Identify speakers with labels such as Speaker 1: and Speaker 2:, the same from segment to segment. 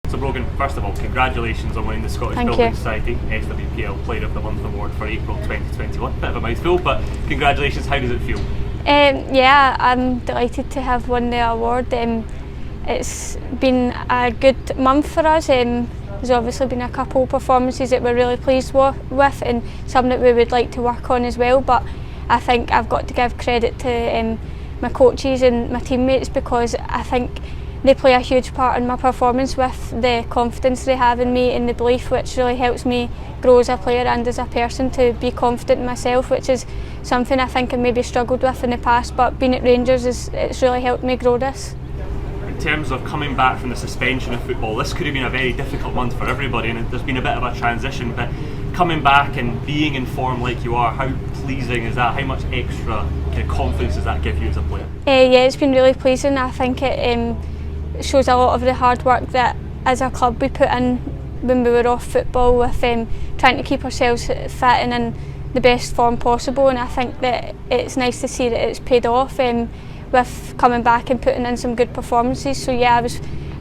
Speaker 1: So Brogan, first of all, congratulations on winning the Scottish Building Society SWPL Player of the Month Award for April 2021. Bit of a mouthful, but congratulations. How does it feel?
Speaker 2: Yeah, I'm delighted to have won the award. It's been a good month for us. There's obviously been a couple of performances that we're really pleased with and some that we would like to work on as well, but I think I've got to give credit to my coaches and my teammates, because I think they play a huge part in my performance with the confidence they have in me and the belief, which really helps me grow as a player and as a person, to be confident in myself, which is something I think I maybe struggled with in the past, but being at Rangers it's really helped me grow this.
Speaker 1: In terms of coming back from the suspension of football, this could have been a very difficult month for everybody, and there's been a bit of a transition, but coming back and being in form like you are, how pleasing is that? How much extra kind of confidence does that give you as a player?
Speaker 2: Yeah, it's been really pleasing. I think it shows a lot of the hard work that as a club we put in when we were off football, with trying to keep ourselves fit and in the best form possible, and I think that it's nice to see that it's paid off with coming back and putting in some good performances. So yeah,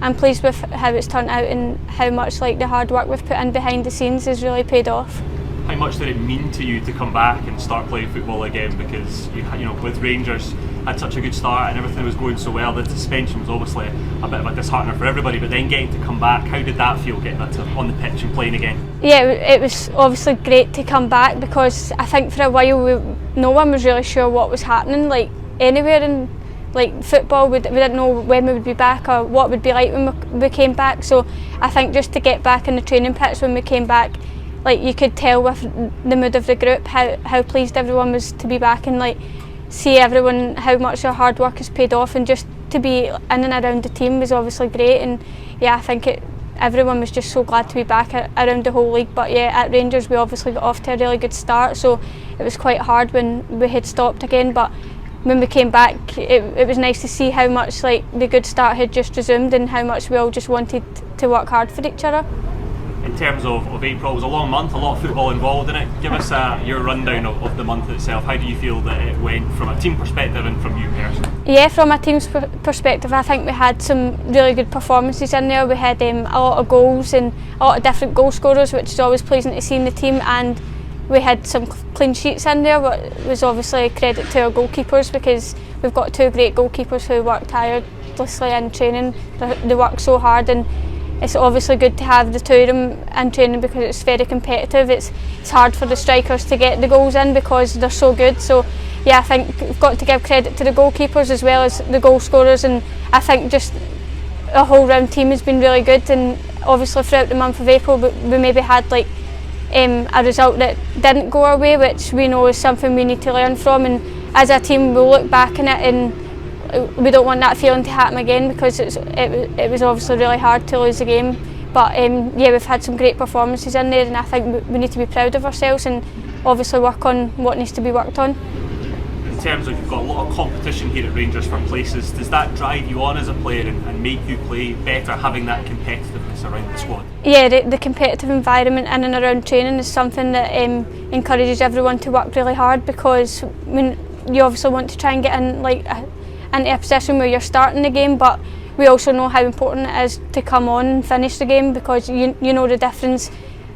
Speaker 2: I'm pleased with how it's turned out and how much the hard work we've put in behind the scenes has really paid off.
Speaker 1: How much did it mean to you to come back and start playing football again? Because you know, with Rangers had such a good start and everything was going so well. The suspension was obviously a bit of a disheartener for everybody, but then getting to come back, how did that feel, getting that on the pitch and playing again? Yeah,
Speaker 2: it was obviously great to come back, because I think for a while no one was really sure what was happening anywhere in football. We didn't know when we would be back or what it would be like when we came back. So I think just to get back in the training pitch when we came back, you could tell with the mood of the group how pleased everyone was to be back, and see everyone how much their hard work has paid off, and just to be in and around the team was obviously great. And yeah, I think everyone was just so glad to be back around the whole league. But yeah, at Rangers we obviously got off to a really good start, so it was quite hard when we had stopped again, but when we came back it was nice to see how much the good start had just resumed, and how much we all just wanted to work hard for each other.
Speaker 1: In terms of April, it was a long month, a lot of football involved in it. Give us your rundown of the month itself. How do you feel that it went from a team perspective and from you personally?
Speaker 2: Yeah, from a team's perspective, I think we had some really good performances in there. We had a lot of goals and a lot of different goal scorers, which is always pleasing to see in the team, and we had some clean sheets in there, which was obviously a credit to our goalkeepers, because we've got two great goalkeepers who work tirelessly in training. They work so hard, and it's obviously good to have the two of them in training, because it's very competitive. It's hard for the strikers to get the goals in because they're so good. So yeah, I think we've got to give credit to the goalkeepers as well as the goal scorers, and I think just the whole round team has been really good. And obviously throughout the month of April we maybe had a result that didn't go our way, which we know is something we need to learn from, and as a team we'll look back on it and we don't want that feeling to happen again, because it was obviously really hard to lose the game. But yeah, we've had some great performances in there, and I think we need to be proud of ourselves and obviously work on what needs to be worked on.
Speaker 1: In terms of, you've got a lot of competition here at Rangers for places, does that drive you on as a player and make you play better, having that competitiveness around the squad? Yeah, the competitive environment in and around training is something that encourages everyone to work really hard, because you obviously want to try and get in into a position where you're starting the game, but we also know how important it is to come on and finish the game, because you know the difference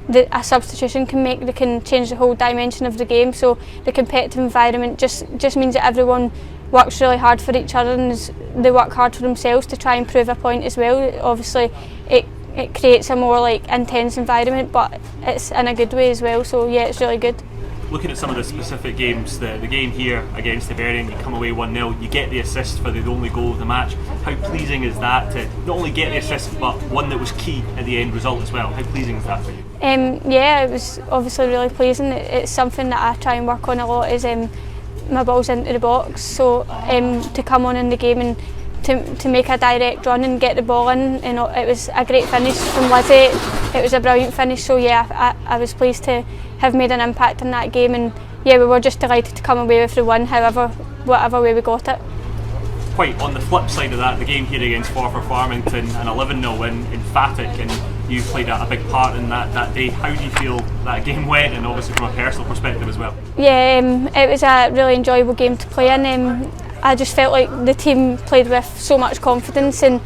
Speaker 1: that a substitution can make. They can change the whole dimension of the game. So the competitive environment just means that everyone works really hard for each other, and they work hard for themselves to try and prove a point as well. Obviously it creates a more intense environment, but it's in a good way as well. So yeah, it's really good. Looking at some of the specific games, the game here against Hibernian, you come away 1-0, you get the assist for the only goal of the match. How pleasing is that to not only get the assist, but one that was key at the end result as well? How pleasing is that for you?
Speaker 2: Yeah, it was obviously really pleasing. It's something that I try and work on a lot, is my balls into the box. So to come on in the game and to make a direct run and get the ball in, it was a great finish from Lizzie. It was a brilliant finish, so yeah, I was pleased to have made an impact in that game, and yeah, we were just delighted to come away with the win, whatever way we got it.
Speaker 1: Quite on the flip side of that, the game here against Forfar Farmington, an 11-0 win emphatic, and you played a big part in that day. How do you feel that game went, and obviously from a personal perspective as well?
Speaker 2: Yeah, it was a really enjoyable game to play in. I just felt like the team played with so much confidence, and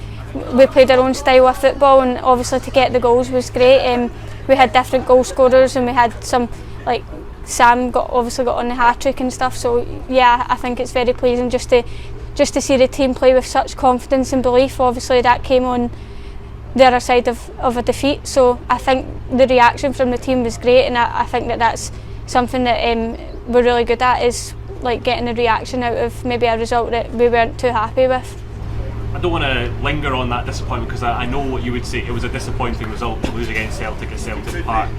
Speaker 2: we played our own style of football, and obviously to get the goals was great. We had different goal scorers, and we had some, like Sam obviously got on the hat-trick and stuff, so yeah, I think it's very pleasing just to see the team play with such confidence and belief. Obviously that came on the other side of a defeat, so I think the reaction from the team was great, and I think that's something that we're really good at, is like getting a reaction out of maybe a result that we weren't too happy with.
Speaker 1: I don't want to linger on that disappointment, because I know what you would say. It was a disappointing result to lose against Celtic at Celtic Park.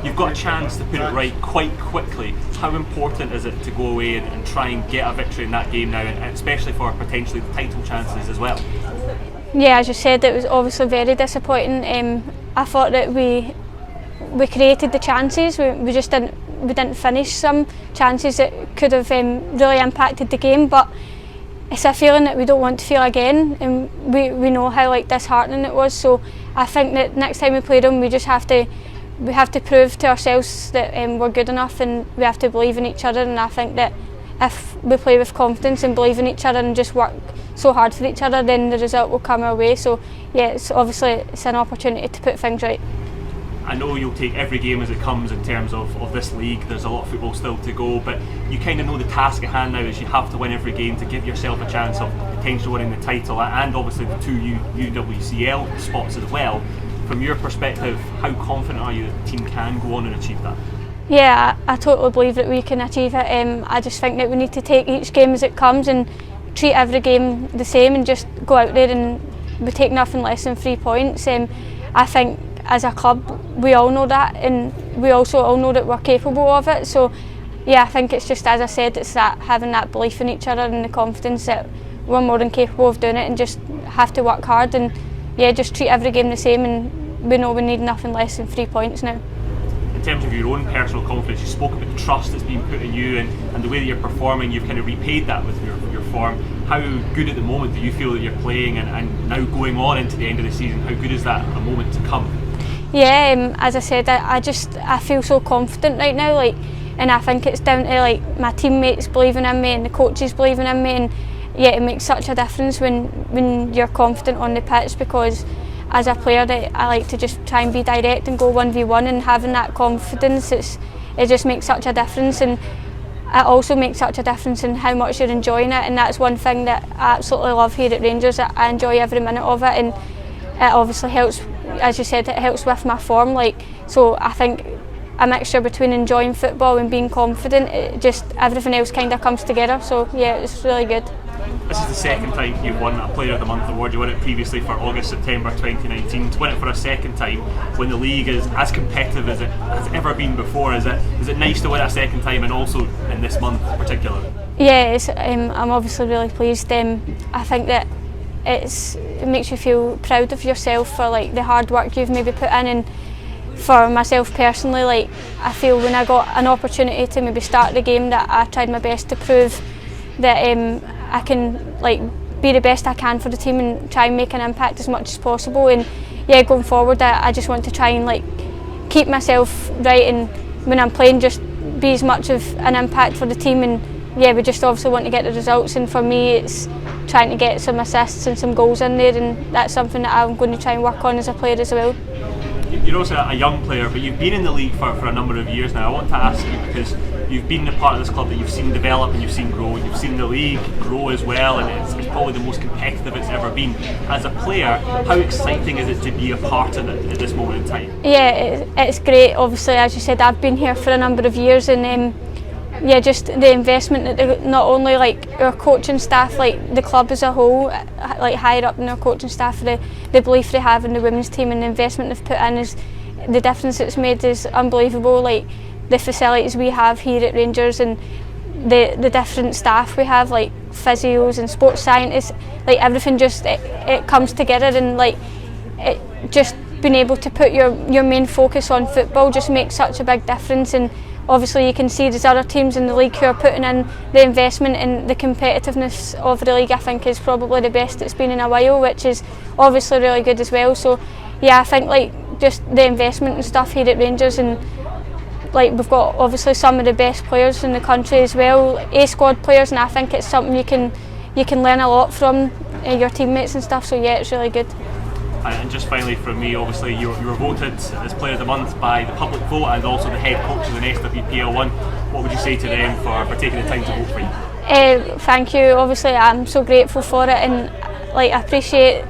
Speaker 1: You've got a chance to put it right quite quickly. How important is it to go away and try and get a victory in that game now, and especially for potentially the title chances as well?
Speaker 2: Yeah, as you said, it was obviously very disappointing. I thought that we created the chances. We just didn't finish some chances that could have really impacted the game, but it's a feeling that we don't want to feel again, and we know how like disheartening it was. So I think that next time we play them, we have to prove to ourselves that we're good enough, and we have to believe in each other. And I think that if we play with confidence and believe in each other and just work so hard for each other, then the result will come our way. So yeah, it's an opportunity to put things right.
Speaker 1: I know you'll take every game as it comes in terms of this league. There's a lot of football still to go, but you kind of know the task at hand now is you have to win every game to give yourself a chance of potentially winning the title, and obviously the two UWCL spots as well. From your perspective, how confident are you that the team can go on and achieve that?
Speaker 2: Yeah, I totally believe that we can achieve it. I just think that we need to take each game as it comes and treat every game the same, and just go out there and we take nothing less than 3 points. I think as a club we all know that, and we also all know that we're capable of it. So yeah, I think it's just, as I said, it's that having that belief in each other and the confidence that we're more than capable of doing it, and just have to work hard, and yeah, just treat every game the same, and we know we need nothing less than 3 points now.
Speaker 1: In terms of your own personal confidence, you spoke about the trust that's been put in you, and the way that you're performing, you've kind of repaid that with your form. How good at the moment do you feel that you're playing, and now going on into the end of the season, how good is that a moment to come?
Speaker 2: Yeah, as I said, I feel so confident right now, and I think it's down to my teammates believing in me and the coaches believing in me, and yeah, it makes such a difference when you're confident on the pitch, because as a player I like to just try and be direct and go 1v1, and having that confidence, it just makes such a difference, and it also makes such a difference in how much you're enjoying it. And that's one thing that I absolutely love here at Rangers. I enjoy every minute of it, and it obviously helps, as you said, it helps with my form. So I think a mixture between enjoying football and being confident, everything else kind of comes together. So yeah, it's really good.
Speaker 1: This is the second time you've won a Player of the Month award. You won it previously for August-September 2019. To win it for a second time when the league is as competitive as it has ever been before, is it nice to win it a second time, and also in this month particularly?
Speaker 2: Yeah, I'm obviously really pleased. I think that it makes you feel proud of yourself for the hard work you've maybe put in, and for myself personally, I feel when I got an opportunity to maybe start the game, that I tried my best to prove that I can be the best I can for the team and try and make an impact as much as possible. And yeah, going forward, I just want to try and keep myself right, and when I'm playing, just be as much of an impact for the team. And yeah, we just obviously want to get the results, and for me it's trying to get some assists and some goals in there, and that's something that I'm going to try and work on as a player as well.
Speaker 1: You're also a young player, but you've been in the league for a number of years now. I want to ask you, because you've been a part of this club that you've seen develop and you've seen grow, you've seen the league grow as well, and it's probably the most competitive it's ever been. As a player, how exciting is it to be a part of it at this moment in time? Yeah,
Speaker 2: it's great. Obviously, as you said, I've been here for a number of years, and yeah, just the investment that not only our coaching staff, the club as a whole, higher up in our coaching staff, the belief they have in the women's team and the investment they've put in, is the difference it's made is unbelievable. The facilities we have here at Rangers, and the different staff we have, physios and sports scientists, everything just it comes together, and it just being able to put your main focus on football just makes such a big difference. And obviously you can see there's other teams in the league who are putting in the investment, and the competitiveness of the league I think is probably the best it's been in a while, which is obviously really good as well. So yeah, I think just the investment and stuff here at Rangers, and we've got obviously some of the best players in the country as well, A-squad players, and I think it's something you can learn a lot from your teammates and stuff. So yeah, it's really good.
Speaker 1: And just finally from me, obviously you were voted as Player of the Month by the public vote and also the head coaches in SWPL 1. What would you say to them for taking the time to vote for you?
Speaker 2: Thank you. Obviously I'm so grateful for it, and I appreciate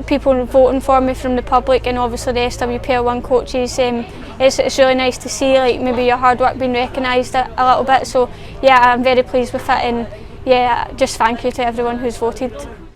Speaker 2: people voting for me from the public and obviously the SWPL 1 coaches. It's really nice to see maybe your hard work being recognised a little bit, so yeah, I'm very pleased with it, and yeah, just thank you to everyone who's voted.